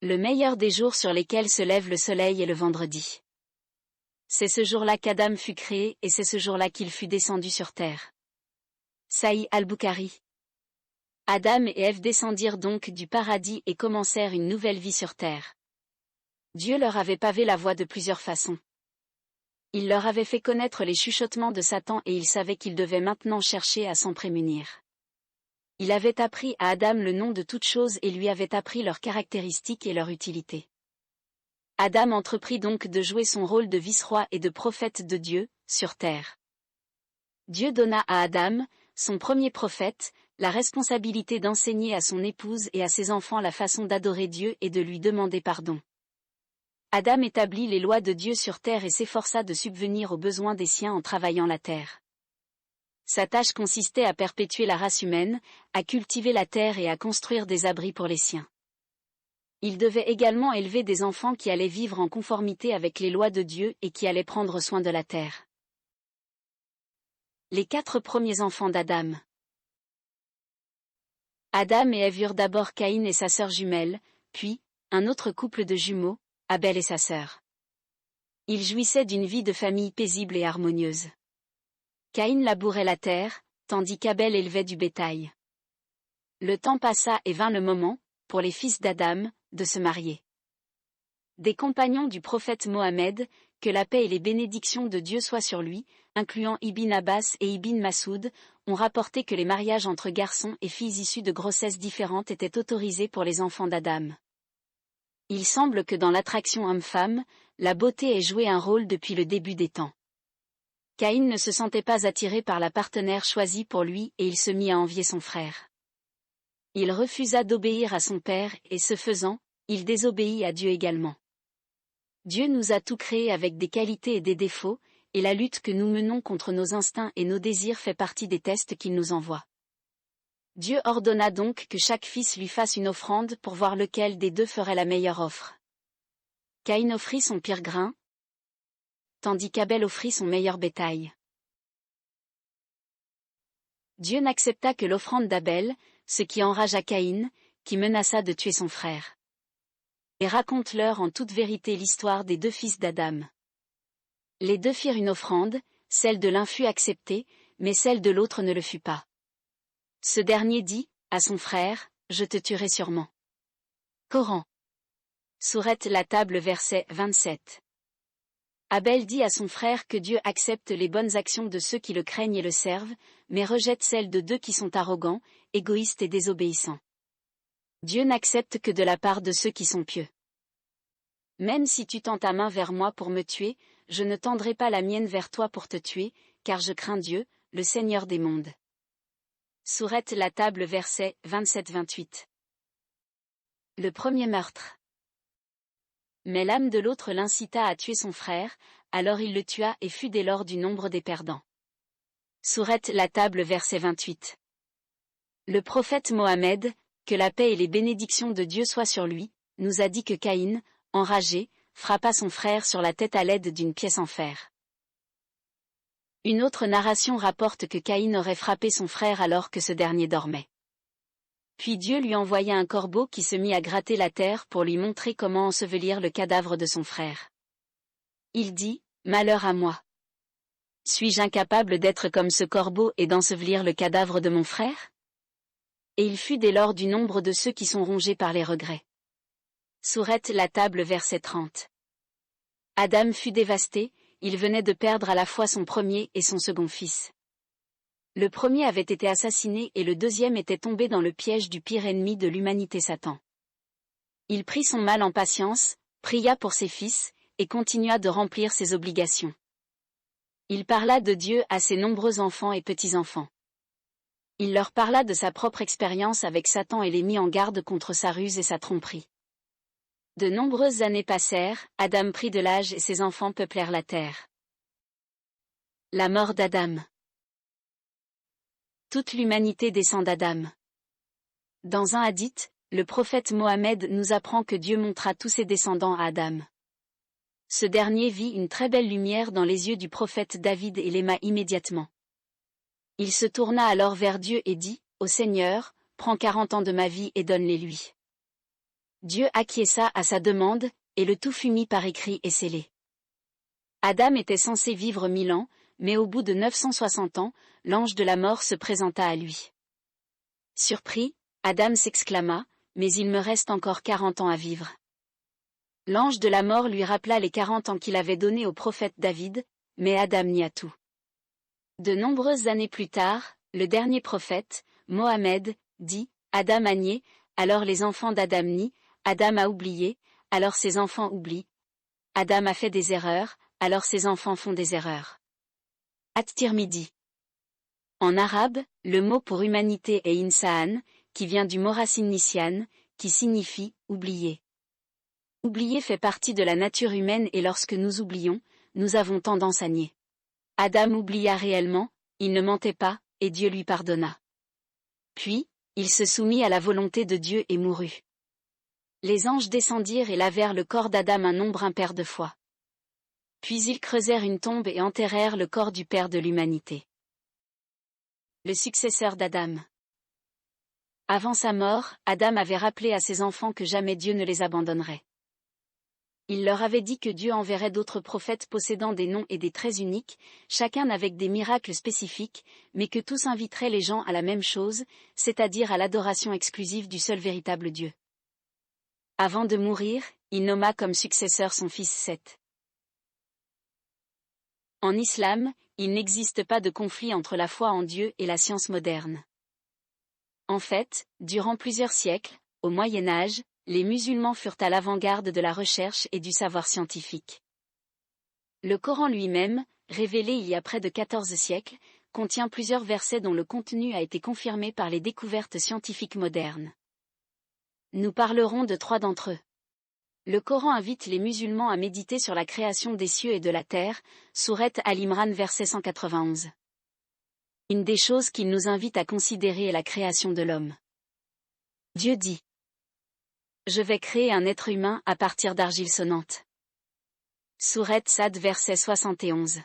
Le meilleur des jours sur lesquels se lève le soleil est le vendredi. C'est ce jour-là qu'Adam fut créé et c'est ce jour-là qu'il fut descendu sur terre. Saïd al-Bukhari. Adam et Ève descendirent donc du paradis et commencèrent une nouvelle vie sur terre. Dieu leur avait pavé la voie de plusieurs façons. Il leur avait fait connaître les chuchotements de Satan et ils savaient qu'ils devaient maintenant chercher à s'en prémunir. Il avait appris à Adam le nom de toutes choses et lui avait appris leurs caractéristiques et leur utilité. Adam entreprit donc de jouer son rôle de vice-roi et de prophète de Dieu, sur terre. Dieu donna à Adam, son premier prophète, la responsabilité d'enseigner à son épouse et à ses enfants la façon d'adorer Dieu et de lui demander pardon. Adam établit les lois de Dieu sur terre et s'efforça de subvenir aux besoins des siens en travaillant la terre. Sa tâche consistait à perpétuer la race humaine, à cultiver la terre et à construire des abris pour les siens. Il devait également élever des enfants qui allaient vivre en conformité avec les lois de Dieu et qui allaient prendre soin de la terre. Les 4 premiers enfants d'Adam. Adam et Ève eurent d'abord Caïn et sa sœur jumelle, puis, un autre couple de jumeaux, Abel et sa sœur. Ils jouissaient d'une vie de famille paisible et harmonieuse. Caïn labourait la terre, tandis qu'Abel élevait du bétail. Le temps passa et vint le moment, pour les fils d'Adam, de se marier. Des compagnons du prophète Mohammed, que la paix et les bénédictions de Dieu soient sur lui, incluant Ibn Abbas et Ibn Masoud, ont rapporté que les mariages entre garçons et filles issus de grossesses différentes étaient autorisés pour les enfants d'Adam. Il semble que dans l'attraction homme-femme, la beauté ait joué un rôle depuis le début des temps. Caïn ne se sentait pas attiré par la partenaire choisie pour lui et il se mit à envier son frère. Il refusa d'obéir à son père et ce faisant, il désobéit à Dieu également. Dieu nous a tout créé avec des qualités et des défauts, et la lutte que nous menons contre nos instincts et nos désirs fait partie des tests qu'il nous envoie. Dieu ordonna donc que chaque fils lui fasse une offrande pour voir lequel des deux ferait la meilleure offre. Caïn offrit son pire grain, tandis qu'Abel offrit son meilleur bétail. Dieu n'accepta que l'offrande d'Abel, ce qui enragea Caïn, qui menaça de tuer son frère. Et raconte-leur en toute vérité l'histoire des 2 fils d'Adam. Les 2 firent une offrande, celle de l'un fut acceptée, mais celle de l'autre ne le fut pas. Ce dernier dit, à son frère, « Je te tuerai sûrement. » Coran. Sourate la table verset 27. Abel dit à son frère que Dieu accepte les bonnes actions de ceux qui le craignent et le servent, mais rejette celles de 2 qui sont arrogants, égoïstes et désobéissants. Dieu n'accepte que de la part de ceux qui sont pieux. Même si tu tends ta main vers moi pour me tuer, je ne tendrai pas la mienne vers toi pour te tuer, car je crains Dieu, le Seigneur des mondes. Sourate la table verset 27-28. Le premier meurtre. Mais l'âme de l'autre l'incita à tuer son frère, alors il le tua et fut dès lors du nombre des perdants. Sourate la table verset 28. Le prophète Mohammed, que la paix et les bénédictions de Dieu soient sur lui, nous a dit que Caïn, enragé, frappa son frère sur la tête à l'aide d'une pièce en fer. Une autre narration rapporte que Caïn aurait frappé son frère alors que ce dernier dormait. Puis Dieu lui envoya un corbeau qui se mit à gratter la terre pour lui montrer comment ensevelir le cadavre de son frère. Il dit, « Malheur à moi. Suis-je incapable d'être comme ce corbeau et d'ensevelir le cadavre de mon frère ?» Et il fut dès lors du nombre de ceux qui sont rongés par les regrets. Sourate la table verset 30. Adam fut dévasté, il venait de perdre à la fois son premier et son second fils. Le premier avait été assassiné et le deuxième était tombé dans le piège du pire ennemi de l'humanité Satan. Il prit son mal en patience, pria pour ses fils, et continua de remplir ses obligations. Il parla de Dieu à ses nombreux enfants et petits-enfants. Il leur parla de sa propre expérience avec Satan et les mit en garde contre sa ruse et sa tromperie. De nombreuses années passèrent, Adam prit de l'âge et ses enfants peuplèrent la terre. La mort d'Adam. Toute l'humanité descend d'Adam. Dans un hadith, le prophète Mohammed nous apprend que Dieu montra tous ses descendants à Adam. Ce dernier vit une très belle lumière dans les yeux du prophète David et l'aima immédiatement. Il se tourna alors vers Dieu et dit, « Ô Seigneur, prends 40 ans de ma vie et donne-les lui. » Dieu acquiesça à sa demande, et le tout fut mis par écrit et scellé. Adam était censé vivre 1000 ans, mais au bout de 960 ans, l'ange de la mort se présenta à lui. Surpris, Adam s'exclama, « Mais il me reste encore 40 ans à vivre. » L'ange de la mort lui rappela les 40 ans qu'il avait donnés au prophète David, mais Adam nia tout. De nombreuses années plus tard, le dernier prophète, Mohammed, dit, Adam a nié, alors les enfants d'Adam nient, Adam a oublié, alors ses enfants oublient. Adam a fait des erreurs, alors ses enfants font des erreurs. At-Tirmidhi. En arabe, le mot pour humanité est insaan, qui vient du mot racine nisyan, qui signifie « oublier ». Oublier fait partie de la nature humaine et lorsque nous oublions, nous avons tendance à nier. Adam oublia réellement, il ne mentait pas, et Dieu lui pardonna. Puis, il se soumit à la volonté de Dieu et mourut. Les anges descendirent et lavèrent le corps d'Adam un nombre impair de fois. Puis ils creusèrent une tombe et enterrèrent le corps du père de l'humanité. Le successeur d'Adam. Avant sa mort, Adam avait rappelé à ses enfants que jamais Dieu ne les abandonnerait. Il leur avait dit que Dieu enverrait d'autres prophètes possédant des noms et des traits uniques, chacun avec des miracles spécifiques, mais que tous inviteraient les gens à la même chose, c'est-à-dire à l'adoration exclusive du seul véritable Dieu. Avant de mourir, il nomma comme successeur son fils Seth. En islam, il n'existe pas de conflit entre la foi en Dieu et la science moderne. En fait, durant plusieurs siècles, au Moyen Âge, les musulmans furent à l'avant-garde de la recherche et du savoir scientifique. Le Coran lui-même, révélé il y a près de 14 siècles, contient plusieurs versets dont le contenu a été confirmé par les découvertes scientifiques modernes. Nous parlerons de 3 d'entre eux. Le Coran invite les musulmans à méditer sur la création des cieux et de la terre, sourate Al-Imran verset 191. Une des choses qu'il nous invite à considérer est la création de l'homme. Dieu dit: Je vais créer un être humain à partir d'argile sonnante. Sourate Sad verset 71.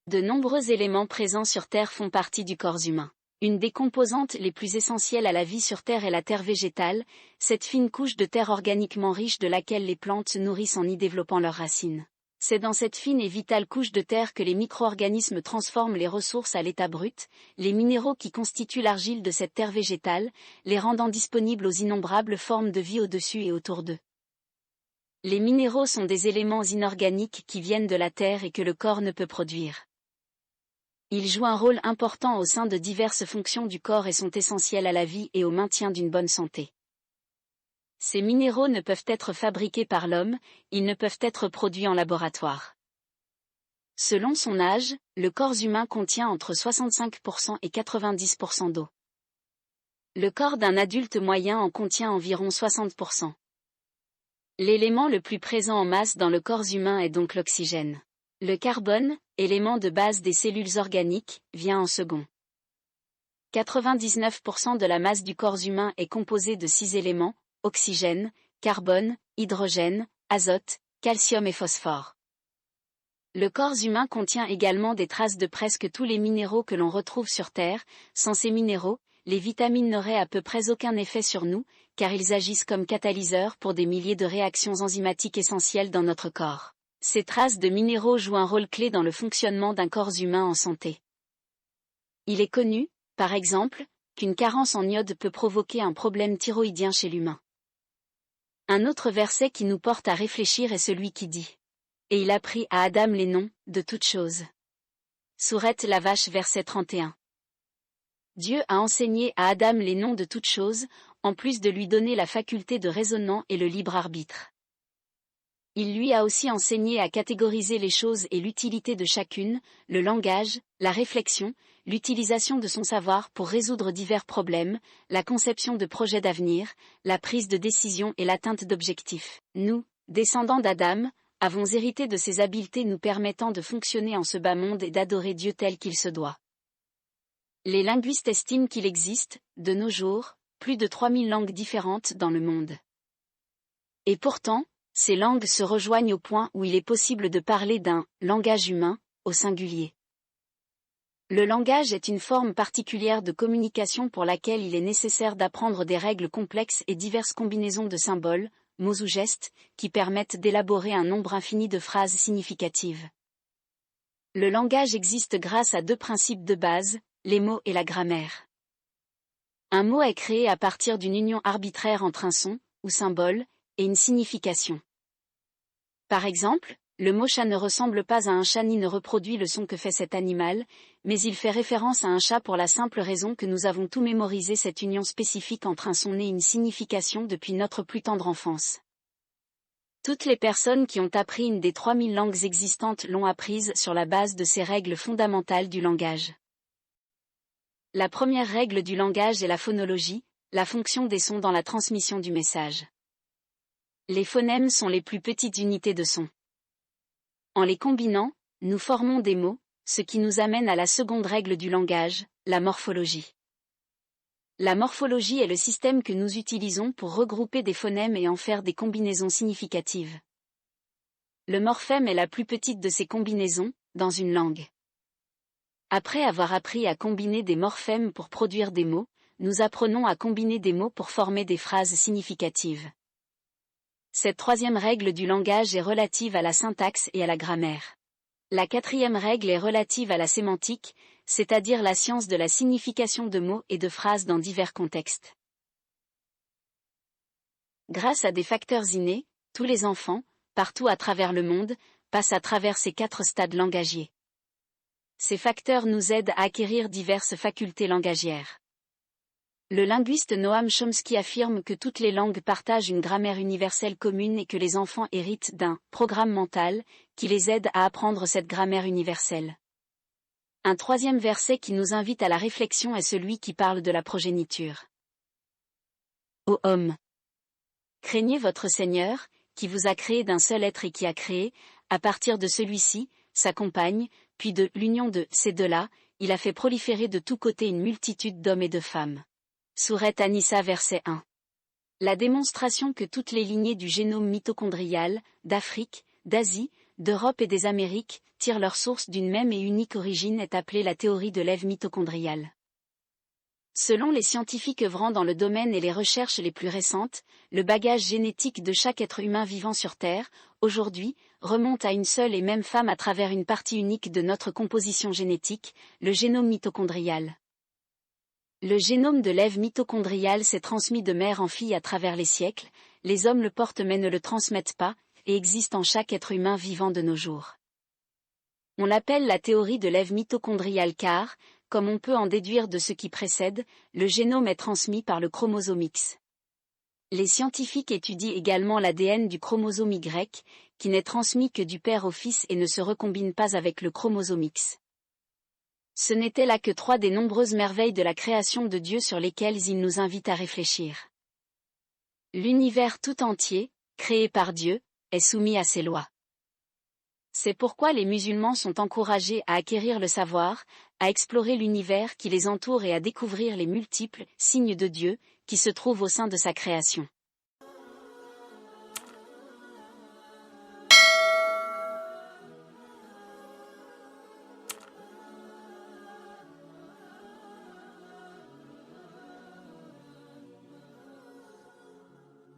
De nombreux éléments présents sur Terre font partie du corps humain. Une des composantes les plus essentielles à la vie sur Terre est la terre végétale, cette fine couche de terre organiquement riche de laquelle les plantes se nourrissent en y développant leurs racines. C'est dans cette fine et vitale couche de terre que les micro-organismes transforment les ressources à l'état brut, les minéraux qui constituent l'argile de cette terre végétale, les rendant disponibles aux innombrables formes de vie au-dessus et autour d'eux. Les minéraux sont des éléments inorganiques qui viennent de la terre et que le corps ne peut produire. Ils jouent un rôle important au sein de diverses fonctions du corps et sont essentiels à la vie et au maintien d'une bonne santé. Ces minéraux ne peuvent être fabriqués par l'homme, ils ne peuvent être produits en laboratoire. Selon son âge, le corps humain contient entre 65% et 90% d'eau. Le corps d'un adulte moyen en contient environ 60%. L'élément le plus présent en masse dans le corps humain est donc l'oxygène. Le carbone, élément de base des cellules organiques, vient en second. 99% de la masse du corps humain est composée de 6 éléments, oxygène, carbone, hydrogène, azote, calcium et phosphore. Le corps humain contient également des traces de presque tous les minéraux que l'on retrouve sur Terre. Sans ces minéraux, les vitamines n'auraient à peu près aucun effet sur nous, car ils agissent comme catalyseurs pour des milliers de réactions enzymatiques essentielles dans notre corps. Ces traces de minéraux jouent un rôle clé dans le fonctionnement d'un corps humain en santé. Il est connu, par exemple, qu'une carence en iode peut provoquer un problème thyroïdien chez l'humain. Un autre verset qui nous porte à réfléchir est celui qui dit: Et il apprit à Adam les noms de toutes choses. Sourate la Vache verset 31. Dieu a enseigné à Adam les noms de toutes choses, en plus de lui donner la faculté de raisonnement et le libre arbitre. Il lui a aussi enseigné à catégoriser les choses et l'utilité de chacune, le langage, la réflexion, l'utilisation de son savoir pour résoudre divers problèmes, la conception de projets d'avenir, la prise de décision et l'atteinte d'objectifs. Nous, descendants d'Adam, avons hérité de ces habiletés nous permettant de fonctionner en ce bas monde et d'adorer Dieu tel qu'il se doit. Les linguistes estiment qu'il existe, de nos jours, plus de 3000 langues différentes dans le monde. Et pourtant, ces langues se rejoignent au point où il est possible de parler d'un « langage humain » au singulier. Le langage est une forme particulière de communication pour laquelle il est nécessaire d'apprendre des règles complexes et diverses combinaisons de symboles, mots ou gestes, qui permettent d'élaborer un nombre infini de phrases significatives. Le langage existe grâce à deux principes de base, les mots et la grammaire. Un mot est créé à partir d'une union arbitraire entre un son, ou symbole, et une signification. Par exemple, le mot chat ne ressemble pas à un chat ni ne reproduit le son que fait cet animal, mais il fait référence à un chat pour la simple raison que nous avons tout mémorisé cette union spécifique entre un son et une signification depuis notre plus tendre enfance. Toutes les personnes qui ont appris une des 3000 langues existantes l'ont apprise sur la base de ces règles fondamentales du langage. La première règle du langage est la phonologie, la fonction des sons dans la transmission du message. Les phonèmes sont les plus petites unités de son. En les combinant, nous formons des mots, ce qui nous amène à la seconde règle du langage, la morphologie. La morphologie est le système que nous utilisons pour regrouper des phonèmes et en faire des combinaisons significatives. Le morphème est la plus petite de ces combinaisons, dans une langue. Après avoir appris à combiner des morphèmes pour produire des mots, nous apprenons à combiner des mots pour former des phrases significatives. Cette troisième règle du langage est relative à la syntaxe et à la grammaire. La quatrième règle est relative à la sémantique, c'est-à-dire la science de la signification de mots et de phrases dans divers contextes. Grâce à des facteurs innés, tous les enfants, partout à travers le monde, passent à travers ces 4 stades langagiers. Ces facteurs nous aident à acquérir diverses facultés langagières. Le linguiste Noam Chomsky affirme que toutes les langues partagent une grammaire universelle commune et que les enfants héritent d'un « programme mental » qui les aide à apprendre cette grammaire universelle. Un troisième verset qui nous invite à la réflexion est celui qui parle de la progéniture. Ô homme! Craignez votre Seigneur, qui vous a créé d'un seul être et qui a créé, à partir de celui-ci, sa compagne, puis de l'union de ces deux-là, il a fait proliférer de tous côtés une multitude d'hommes et de femmes. Sourate An-Nisa verset 1. La démonstration que toutes les lignées du génome mitochondrial, d'Afrique, d'Asie, d'Europe et des Amériques, tirent leur source d'une même et unique origine est appelée la théorie de l'Ève mitochondriale. Selon les scientifiques œuvrant dans le domaine et les recherches les plus récentes, le bagage génétique de chaque être humain vivant sur Terre, aujourd'hui, remonte à une seule et même femme à travers une partie unique de notre composition génétique, le génome mitochondrial. Le génome de l'Ève mitochondriale s'est transmis de mère en fille à travers les siècles, les hommes le portent mais ne le transmettent pas, et existe en chaque être humain vivant de nos jours. On l'appelle la théorie de l'Ève mitochondriale car, comme on peut en déduire de ce qui précède, le génome est transmis par le chromosome X. Les scientifiques étudient également l'ADN du chromosome Y, qui n'est transmis que du père au fils et ne se recombine pas avec le chromosome X. Ce n'étaient là que 3 des nombreuses merveilles de la création de Dieu sur lesquelles il nous invite à réfléchir. L'univers tout entier, créé par Dieu, est soumis à ses lois. C'est pourquoi les musulmans sont encouragés à acquérir le savoir, à explorer l'univers qui les entoure et à découvrir les multiples signes de Dieu qui se trouvent au sein de sa création.